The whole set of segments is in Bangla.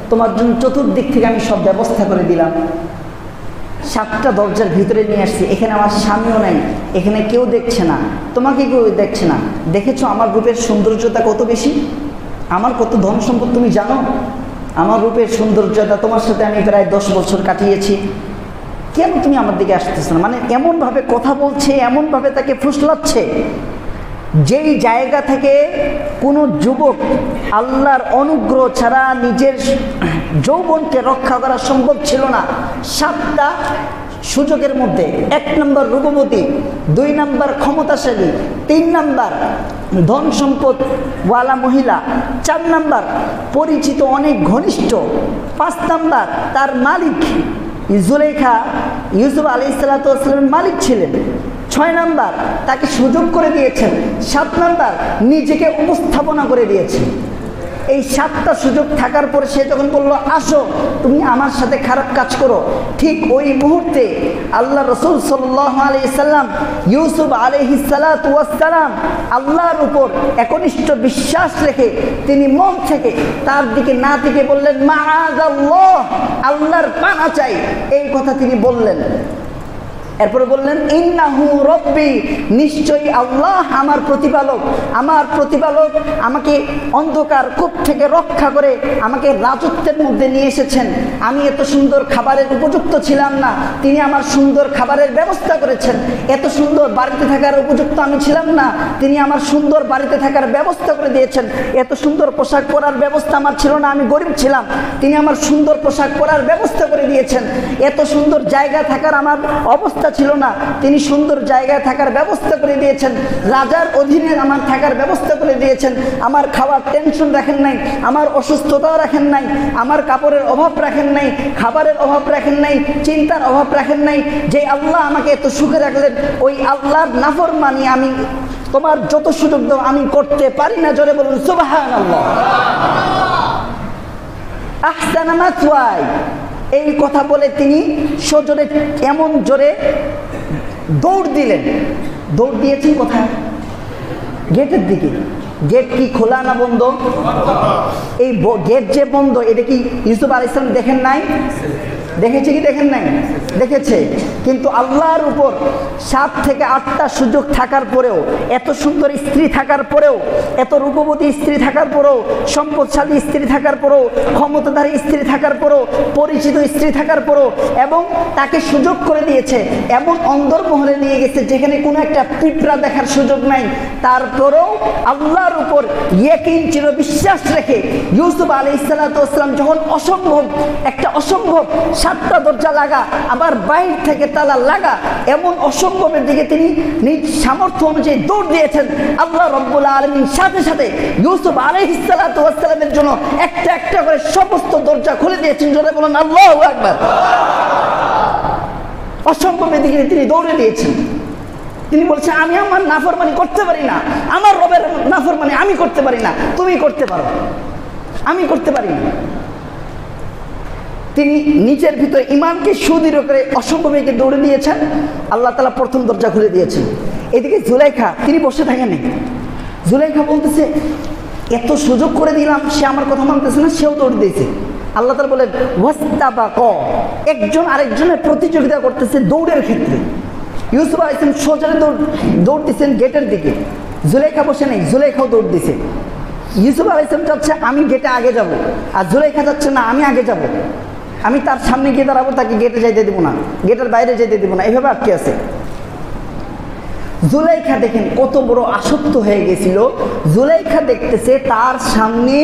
তোমার জন্য চতুর্দিক থেকে আমি সব ব্যবস্থা করে দিলাম। 7টা দরজার ভিতরে নিয়ে আসছি, এখানে আমার স্বামীও নাই, এখানে কেউ দেখছে না, তোমাকে কেউ দেখছে না। দেখেছো আমার রূপের সৌন্দর্যতা কত বেশি, আমার কত ধন সম্পদ তুমি জানো? আমার রূপের সৌন্দর্যতা, তোমার সাথে আমি প্রায় 10 বছর কাটিয়েছি, কেন তুমি আমার দিকে আসতেছ না? মানে এমনভাবে কথা বলছে, এমনভাবে তাকে ফুসলাচ্ছে, যেই জায়গা থেকে কোনো যুবক আল্লাহর অনুগ্রহ ছাড়া নিজের যৌবনকে রক্ষা করা সম্ভব ছিল না। 7টা সুযোগের মধ্যে 1 নম্বর রূপবতী, 2 নম্বর ক্ষমতাশালী, 3 নম্বর ধন সম্পদ ওয়ালা মহিলা, 4 নম্বর পরিচিত অনেক ঘনিষ্ঠ, 5 নম্বর তার মালিক জুলেখা ইউসুফ আলাইহিস সালামের মালিক ছিলেন, 6 নম্বর তাকে সুযোগ করে দিয়েছেন, 7 নম্বর নিজেকে উপস্থাপনা করে দিয়েছেন। এই 7টা সুযোগ থাকার পরে সে যখন বলল আসো তুমি আমার সাথে খারাপ কাজ করো, ঠিক ওই মুহূর্তে আল্লাহ রসুল সাল্লাল্লাহু আলাইহি সাল্লাম ইউসুফ আলাইহিস সালাতু ওয়াস সালাম আল্লাহর উপর একনিষ্ঠ বিশ্বাস রেখে তিনি মন থেকে তার দিকে না থেকে বললেন মাআযাল্লাহ, আল্লাহর পানা চাই, এই কথা তিনি বললেন। এরপরে বললেন ইন্নাহু রব্বি, নিশ্চয়ই আল্লাহ আমার প্রতিপালক, আমার প্রতিপালক আমাকে অন্ধকার কূপ থেকে রক্ষা করে আমাকে রাজত্বের মধ্যে নিয়ে এসেছেন। আমি এত সুন্দর খাবারের উপযুক্ত ছিলাম না, তিনি আমার সুন্দর খাবারের ব্যবস্থা করেছেন। এত সুন্দর বাড়িতে থাকার উপযুক্ত আমি ছিলাম না, তিনি আমার সুন্দর বাড়িতে থাকার ব্যবস্থা করে দিয়েছেন। এত সুন্দর পোশাক পরার ব্যবস্থা আমার ছিল না, আমি গরিব ছিলাম, তিনি আমার সুন্দর পোশাক পরার ব্যবস্থা করে দিয়েছেন। এত সুন্দর জায়গায় থাকার আমার অবস্থা ছিল না, তিনি সুন্দর জায়গায় থাকার ব্যবস্থা করে দিয়েছেন। রাজার অধীনে আমার থাকার ব্যবস্থা করে দিয়েছেন। আমার খাওয়ার টেনশন রাখেন নাই, আমার অসুস্থতাও রাখেন নাই, আমার কাপড়ের অভাব রাখেন নাই, খাবারের অভাব রাখেন নাই, চিন্তার অভাব রাখেন নাই। যে আল্লাহ আমাকে এত সুখে রাখলেন, ওই আল্লাহর নাফরমানি আমি তোমার যত সুযোগ দাও আমি করতে পারি না। জোরে বলুন সুবহানাল্লাহ। আহসানা মাসওয়াই, এই কথা বলে তিনি সজোরে এমন জোরে দৌড় দিলেন। দৌড় দিয়েছেন কোথায়? গেটের দিকে। গেট কি খোলা না বন্ধ? এই গেট যে বন্ধ, এটা কি ইউসুফ আলাইহিস সালাম দেখেন নাই? দেখেছে কি দেখেন নাই? দেখেছে। কিন্তু আল্লাহর উপর 7 থেকে 8টা সুযোগ থাকার পরেও, এত সুন্দর স্ত্রী থাকার পরেও, এত রূপবতী স্ত্রী থাকার পরেও, সম্পদশালী স্ত্রী থাকার পরেও, ক্ষমতাধারী স্ত্রী থাকার পরেও, পরিচিত স্ত্রী থাকার পরেও, এবং তাকে সুযোগ করে দিয়েছে এমন অন্দরমহলে নিয়ে গেছে যেখানে কোনো একটা পিঁপড়া দেখার সুযোগ নাই। তারপরেও আল্লাহর উপর ইয়াকিন ছিল, বিশ্বাস রেখে ইউসুফ আলাইহিস সালাম যখন অসম্ভব একটা অসম্ভব 7টা দরজা লাগা, আবার বাইরে থেকে তালা লাগা, এমন অসম্ভবের দিকে তিনি নিজ সামর্থ্য অনুযায়ী দৌড় দিয়েছেন। আল্লাহ রব্বুল আলামিন সাথে সাথে ইউসুফ আলাইহিস সালামের জন্য একটা একটা করে সমস্ত দরজা খুলে দিয়েছেন। জোরে বলুন আল্লাহু আকবার। অসম্ভবের দিকে তিনি দৌড়ে দিয়েছেন। তিনি বলছেন আমি আমার নাফরমানি করতে পারি না, আমার রবের নাফরমানি আমি করতে পারি না, তুমি করতে পারো, আমি করতে পারি না। তিনি নিজের ভিতরে ইমানকে সুদৃঢ় করে অসম্ভবকে দৌড়ে দিয়েছেন। আল্লাহ তাআলা প্রথম দরজা খুলে দিয়েছেন। এদিকে জুলাইখা তিনি বসে থাকেননি। জুলাইখা বলতেছে এত সুযোগ করে দিলাম, সে আমার কথা মানতেছে না, সেও দৌড় দিয়েছে। আল্লাহ তাআলা বলেন ওয়াস্তাবাক, একজন আরেকজনের প্রতিযোগিতা করতেছে দৌড়ের ক্ষেত্রে। ইউসুফ আলাইহিস সালাম সোজা দৌড় দিচ্ছেন গেটের দিকে, জুলাইখা বসে নেই, জুলাইখাও দৌড় দিছে। ইউসুফ আলাইহিস সালাম চাচ্ছে আমি গেটে আগে যাব, আর জুলাইখা যাচ্ছে না আমি আগে যাব, আমি তার সামনে গিয়ে দাঁড়াবো, তাকে গেটে যাইতে দেবো না, গেটের বাইরে যেতে দেবো না, এইভাবে আটকে আছে। জুলাইখা দেখেন কত বড় আসক্ত হয়ে গেছিল। জুলাইখা দেখতেছে তার সামনে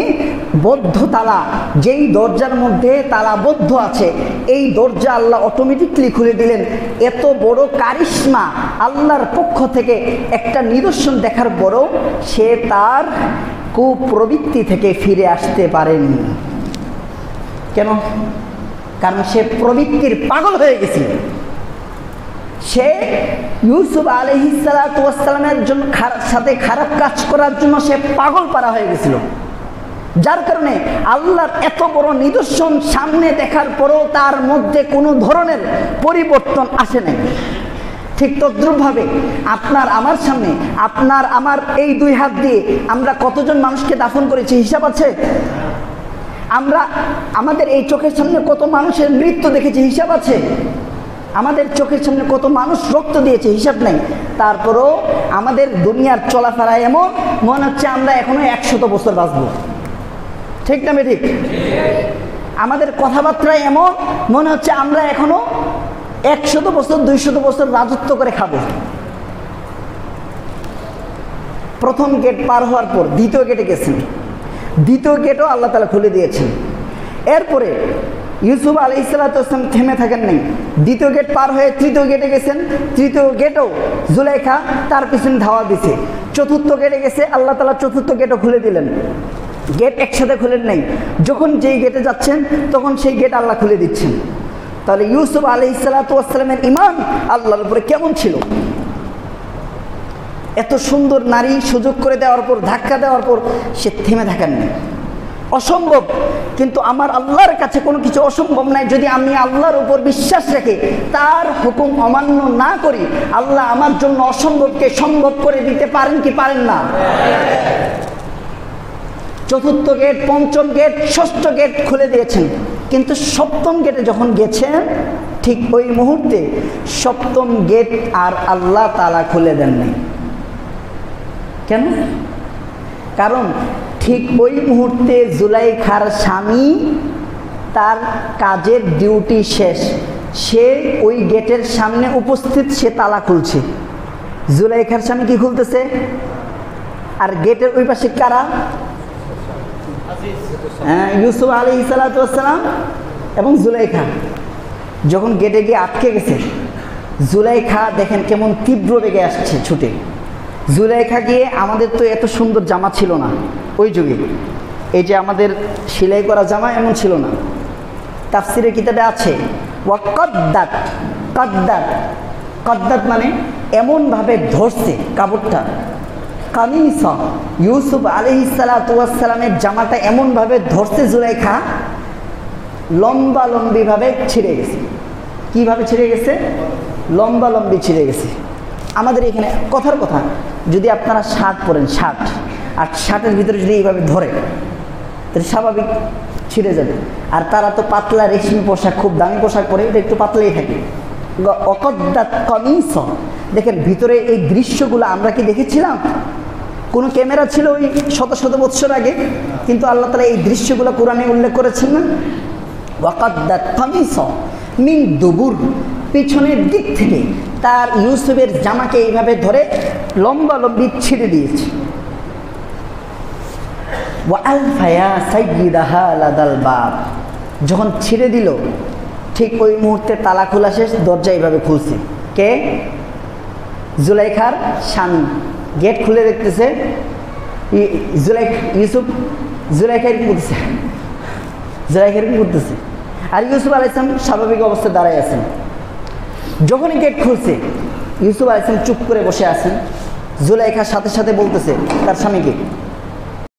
বদ্ধ তালা, যেই দরজার মধ্যে তালা বদ্ধ আছে, এই দরজা আল্লাহ অটোমেটিকলি খুলে দিলেন। এত বড় কারিশমা আল্লাহর পক্ষ থেকে একটা নিদর্শন দেখার পরও সে তার কুপ্রবৃত্তি থেকে ফিরে আসতে পারেনি। কেন? কারণ সে প্রবৃত্তির পাগল হয়ে গেছিল। সে ইউসুফ আলাইহিস সালামের জন্য সাথে খারাপ কাজ করার জন্য সে পাগল পারা হয়ে গেছিল, যার কারণে আল্লাহর এত বড় নিদর্শন সামনে দেখার পরেও তার মধ্যে কোনো ধরনের পরিবর্তন আসে নাই। ঠিক তদ্রূপভাবে আপনার আমার সামনে, আপনার আমার এই 2 হাত দিয়ে আমরা কতজন মানুষকে দাফন করেছি হিসাব আছে? আমরা আমাদের এই চোখের সামনে কত মানুষের মৃত্যু দেখেছি, হিসাব আছে? আমাদের চোখের সামনে কত মানুষ রক্ত দিয়েছে, হিসাব নেই। তারপরেও আমাদের দুনিয়ার চলাফেরা এমন মনে হচ্ছে আমরা এখনো 100 বছর বাঁচবো। ঠিক না ঠিক? আমাদের কথাবার্তা এমন মনে হচ্ছে আমরা এখনো 100 বছর 200 বছর রাজত্ব করে খাবো। প্রথম গেট পার হওয়ার পর দ্বিতীয় গেটে গেছেন, দ্বিতীয় গেটও আল্লাহ তাআলা খুলে দিয়েছেন। এরপরে ইউসুফ আলাইহিসসালাম থেমে থাকেন নাই, দ্বিতীয় গেট পার হয়ে তৃতীয় গেটে গেছেন, তৃতীয় গেটও জুলাইখা তার পিছনে ধাওয়া দিছে। চতুর্থ গেটে গেছে, আল্লাহ তাআলা চতুর্থ গেটও খুলে দিলেন। গেট একসাথে খুলেন নাই, যখন যেই গেটে যাচ্ছেন তখন সেই গেট আল্লাহ খুলে দিচ্ছেন। তাহলে ইউসুফ আলাইহিসসালামের ঈমান আল্লাহর উপরে কেমন ছিল? এত সুন্দর নারী সুযোগ করে দেওয়ার পর, ধাক্কা দেওয়ার পর সে থেমে থাকেন না। অসম্ভব, কিন্তু আমার আল্লাহর কাছে কোনো কিছু অসম্ভব নাই। যদি আমি আল্লাহর উপর বিশ্বাস রেখে তার হুকুম অমান্য না করি, আল্লাহ আমার জন্য অসম্ভবকে সম্ভব করে দিতে পারেন কি পারেন না? চতুর্থ গেট, পঞ্চম গেট, ষষ্ঠ গেট খুলে দিয়েছেন, কিন্তু সপ্তম গেটে যখন গেছেন ঠিক ওই মুহূর্তে সপ্তম গেট আর আল্লাহ তাআলা খুলে দেন নাই। কেন? কারণ ঠিক ওই মুহূর্তে জুলাইখার স্বামী তার কাজের ডিউটি শেষ, সে ওই গেটের সামনে উপস্থিত, সে তালা খুলছে। জুলাইখার স্বামী কি খুলতেছে? আর গেটের ওই পাশে কারা? হ্যাঁ, ইউসুফ আলাইহিসসালাম এবং জুলাইখা। যখন গেটে গিয়ে আটকে গেছে, জুলাইখা দেখেন কেমন তীব্র বেগে আসছে ছুটে। জুলাইখা গিয়ে, আমাদের তো এত সুন্দর জামা ছিল না ওই যুগে, এই যে আমাদের সেলাই করা জামা এমন ছিল না। তাফসিরের কিতাবে আছে ওয়াকদ্দাত, কদ্দাত, কদ্দাত মানে এমনভাবে ধরছে কাপড়টা, কামিস ইউসুফ আলাইহিসসালামের জামাটা এমনভাবে ধরছে জুলাইখা, লম্বা লম্বিভাবে ছিঁড়ে গেছে। কিভাবে ছিঁড়ে গেছে? লম্বা লম্বি ছিঁড়ে গেছে। আমাদের এখানে কথার কথা, যদি আপনারা শার্ট পরেন, শার্ট আর শার্টের ভিতরে যদি এইভাবে ধরে, তাহলে স্বাভাবিক ছিঁড়ে যাবে। আর তারা তো পাতলা রেশমি পোশাক, খুব দামি পোশাক পরে, এটা একটু পাতলাই থাকে। অকদ্দাত কামিস, দেখেন ভিতরে এই দৃশ্যগুলো আমরা কি দেখেছিলাম? কোনো ক্যামেরা ছিল ওই শত শত বৎসর আগে, কিন্তু আল্লাহ তাআলা এই দৃশ্যগুলো কোরআনে উল্লেখ করেছেন না? ওয়াকদ্দাত কামিস মিন দুবুর, পিছনের দিক থেকে তার ইউসুফের জামাকে এইভাবে ধরে লম্বা লম্বি ছিঁড়ে দিয়েছে। ওয়ালফায়া সাইয়্যিদাহা লাদাল বাব, যখন ছিঁড়ে দিল ঠিক ওই মুহূর্তে তালা খোলা শেষ, দরজা এইভাবে খুলছে কে? জুলাইখার স্বামী। গেট খুলে দেখতেছে ইউসুফ, জুলাইখার কি করতেছে? জুলাইখার কি করতেছে? আর ইউসুফ আলাইহিস সালাম স্বাভাবিক অবস্থায় দাঁড়ায় আছেন। যখনই গেট খুলছে, ইউসুফ আলাইহিস সালাম চুপ করে বসে আছেন। জুলাইখার সাথে সাথে বলতেছে তার স্বামীকে,